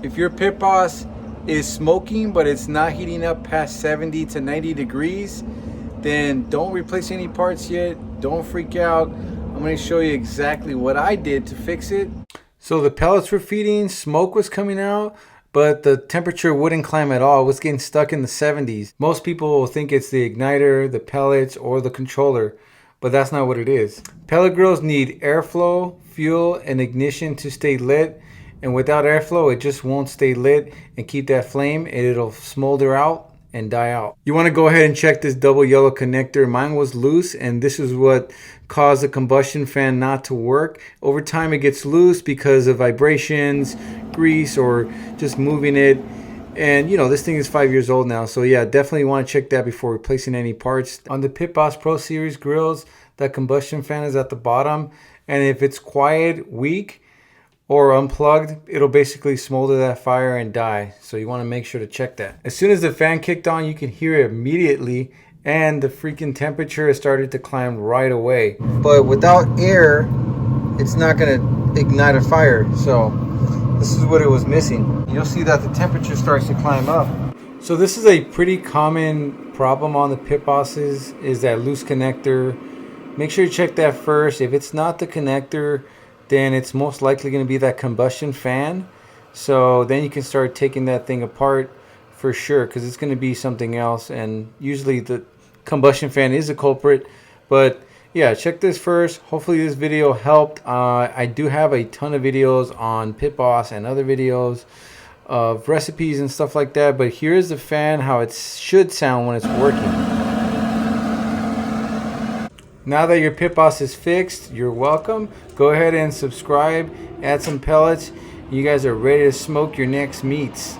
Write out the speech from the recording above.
If your pit boss is smoking but it's not heating up past 70 to 90 degrees, then don't replace any parts yet. Don't freak out. I'm going to show you exactly what I did to fix it. So the pellets were feeding, smoke was coming out, but the temperature wouldn't climb at all. It was getting stuck in the 70s. Most people will think it's the igniter, the pellets, or the controller, but that's not what it is. Pellet grills need airflow, fuel, and ignition to stay lit. And without airflow, it just won't stay lit and keep that flame, and it'll smolder out and die out. You want to go ahead and check this double yellow connector. Mine was loose, and this is what caused the combustion fan not to work. Over time it gets loose because of vibrations, grease, or just moving it. And you know, this thing is 5 years old now, so yeah, definitely want to check that before replacing any parts. On the Pit Boss Pro Series grills, that combustion fan is at the bottom, and if it's quiet, weak, or unplugged, it'll basically smolder that fire and die. So you want to make sure to check that. As soon as the fan kicked on, you can hear it immediately, and the freaking temperature has started to climb right away. But without air, it's not going to ignite a fire. So this is what it was missing. You'll see that the temperature starts to climb up. So this is a pretty common problem on the pit bosses, is that loose connector. Make sure you check that first. If it's not the connector, then it's most likely going to be that combustion fan. So then you can start taking that thing apart for sure, because it's going to be something else, and usually the combustion fan is a culprit. But yeah, check this first. Hopefully this video helped. I do have a ton of videos on Pit Boss and other videos of recipes and stuff like that, but here's the fan, how it should sound when it's working. Now that your Pit Boss is fixed, you're welcome. Go ahead and subscribe, add some pellets. You guys are ready to smoke your next meats.